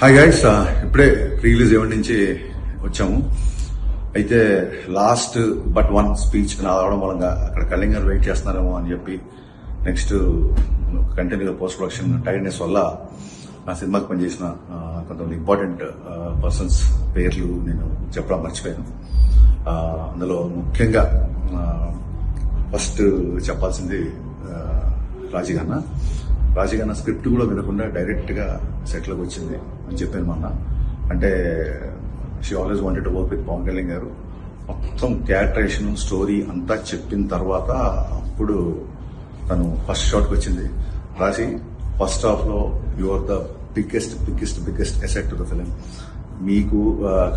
Hi guys, ఇప్పుడే release event నుంచి వచ్చాము. అయితే లాస్ట్ బట్ వన్ స్పీచ్ రావడం మూలంగా అక్కడ కళ్యాణ్ గారు వెయిట్ చేస్తున్నారేమో అని చెప్పి నెక్స్ట్ కంటిన్యూగా పోస్ట్ ప్రొడక్షన్ టైర్డ్నెస్ వల్ల నా సినిమాకి పనిచేసిన కొంతమంది ఇంపార్టెంట్ పర్సన్స్ పేర్లు నేను చెప్పడం మర్చిపోయాను. అందులో ముఖ్యంగా ఫస్ట్ చెప్పాల్సింది రాజీగన్న స్క్రిప్ట్ కూడా వినకుండా డైరెక్ట్గా సెట్లోకి వచ్చింది అని చెప్పాను మొన్న. అంటే she always wanted to work with Pawan Kalyan garu. మొత్తం క్యారెక్టరేషన్ స్టోరీ అంతా చెప్పిన తర్వాత అప్పుడు తను ఫస్ట్ షాట్కి వచ్చింది. రాజీ, ఫస్ట్ హాఫ్లో you are the biggest asset to the film. మీకు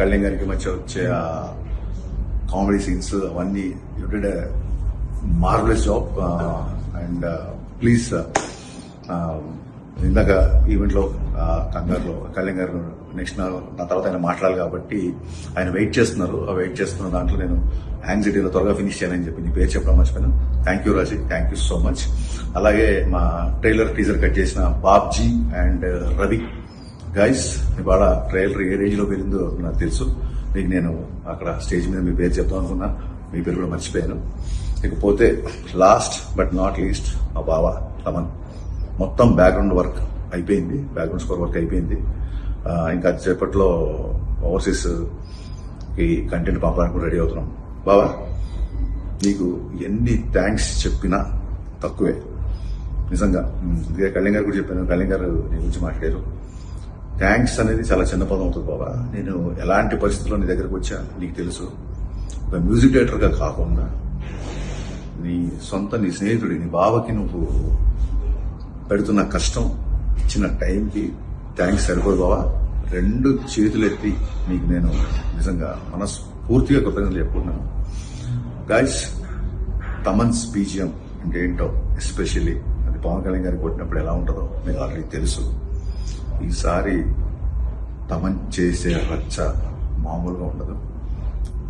కళ్యాణ్ గారికి మధ్య వచ్చే కామెడీ సీన్స్ అవన్నీ you did a marvellous job. And please, ఇందాక ఈవెంట్లో కంగారులో కళ్యాణ్ గారు నెక్స్ట్ నా తర్వాత ఆయన మాట్లాడాలి కాబట్టి ఆయన వెయిట్ చేస్తున్నారు. ఆ వెయిట్ చేస్తున్న దాంట్లో నేను యాంగ్జైటీలో త్వరగా ఫినిష్ చేయాలని చెప్పి నీ పేరు చెప్పడం మర్చిపోయాను. Thank you Raji, thank you so much. అలాగే మా ట్రైలర్ టీజర్ కట్ చేసిన బాబ్జీ అండ్ రవి గైస్, ఇవాళ ట్రైలర్ ఏ రేంజ్ లో వెళ్ళిందో నాకు తెలుసు. మీకు నేను అక్కడ స్టేజ్ మీద మీ పేరు చెప్తాం అనుకున్నా, మీ పేరు కూడా మర్చిపోయాను. ఇకపోతే లాస్ట్ బట్ నాట్ లీస్ట్ మా బావ తమన్. మొత్తం బ్యాక్గ్రౌండ్ వర్క్ అయిపోయింది, బ్యాక్గ్రౌండ్ స్కోర్ వర్క్ అయిపోయింది. ఇంకా సేపట్లో ఓవర్సీస్ కి కంటెంట్ పంపడానికి రెడీ అవుతున్నాం. బావా, నీకు ఎన్ని థ్యాంక్స్ చెప్పినా తక్కువే నిజంగా. ఇదే కళ్యాణ్ గారు కూడా చెప్పాను, కళ్యాణ్ గారు నీ గురించి మాట్లాడారు. థ్యాంక్స్ అనేది చాలా చిన్న పదం అవుతుంది బాబా. నేను ఎలాంటి పరిస్థితుల్లో నీ దగ్గరకు వచ్చా నీకు తెలుసు. ఒక మ్యూజిక్ డైరెక్టర్గా కాకుండా నీ స్నేహితుడి నీ బావకి నువ్వు పెడుతున్న కష్టం, ఇచ్చిన టైంకి థ్యాంక్స్ సరిపోదు బావా. 2 చేతులు ఎత్తి నీకు నేను నిజంగా మనస్ఫూర్తిగా కృతజ్ఞతలు చెప్పుకున్నాను. గైస్, తమన్స్ బీజిఎం అంటే ఏంటో, ఎస్పెషల్లీ అది పవన్ కళ్యాణ్ గారికి కొట్టినప్పుడు ఎలా ఉంటుందో మీకు ఆల్రెడీ తెలుసు. ఈసారి తమన్ చేసే రచ్చ మామూలుగా ఉండదు.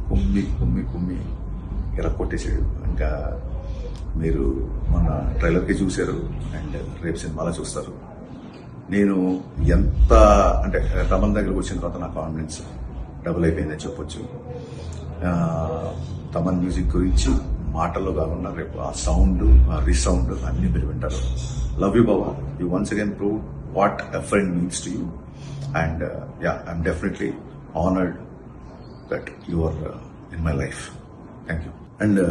కుమ్మి కుమ్మి కుమ్మి ఇలా కొట్టేసాడు. ఇంకా మీరు మన ట్రైలర్కి చూశారు అండ్ రేపు సినిమాలో చూస్తారు. నేను ఎంత అంటే తమన్ దగ్గరకు వచ్చిన తర్వాత నా కాన్ఫిడెన్స్ డబుల్ అయిపోయిందని చెప్పొచ్చు. తమన్ మ్యూజిక్ గురించి మాటల్లో కాకుండా రేపు ఆ సౌండ్, ఆ రీసౌండ్ అన్ని మీరు వింటారు. Love you Baba. You once again prove what a friend means to you. And I'm definitely honoured that you are in my life. Thank you. And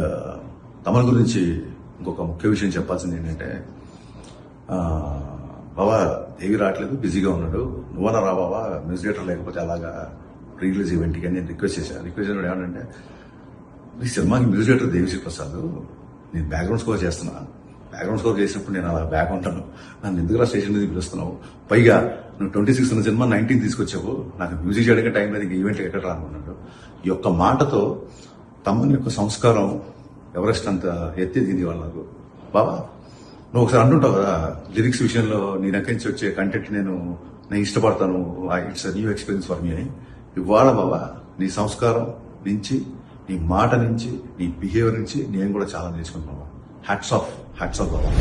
Thaman గురించి ఇంకొక ముఖ్య విషయం చెప్పాల్సింది ఏంటంటే, బాబా ఏవి రావట్లేదు, బిజీగా ఉన్నాడు, నువ్వన్నా రా బాబా, మ్యూజిక్ డైరెక్టర్ లేకపోతే అలాగా రిలీజ్ ఈవెంట్కి అని నేను రిక్వెస్ట్ చేశాను. ఏమంటే, ఈ సినిమాకి మ్యూజిక్ డైరెక్టర్ దేవిశ్రీ ప్రసాద్, నేను బ్యాక్గ్రౌండ్ స్కోర్ చేస్తున్నా. బ్యాక్గ్రౌండ్ స్కోర్ చేసినప్పుడు నేను అలా బ్యాక్ ఉంటాను, నన్ను ఎందుకురా స్టేషన్ మీద పిలుస్తున్నావు? పైగా నువ్వు 26 ఉన్న సినిమా 19 తీసుకొచ్చావు, నాకు మ్యూజిక్ చేయడానికి టైం లేదు, ఇంక ఈవెంట్ ఎక్కడ రానుకున్నాడు. ఈ యొక్క మాటతో తమన్ యొక్క సంస్కారం ఎవరెస్ట్ అంత ఎత్తేది వాళ్ళు నాకు. బాబా, నువ్వు ఒకసారి అంటుంటావు కదా, లిరిక్స్ విషయంలో నీ దగ్గర నుంచి వచ్చే కంటెంట్ నేను ఇష్టపడతాను, it's a new experience for me అని. ఇవాళ బాబా నీ సంస్కారం నుంచి, నీ మాట నుంచి, నీ బిహేవియర్ నుంచి నేను కూడా చాలా నేర్చుకుంటున్నాను. హ్యాట్స్ ఆఫ్ బాబా.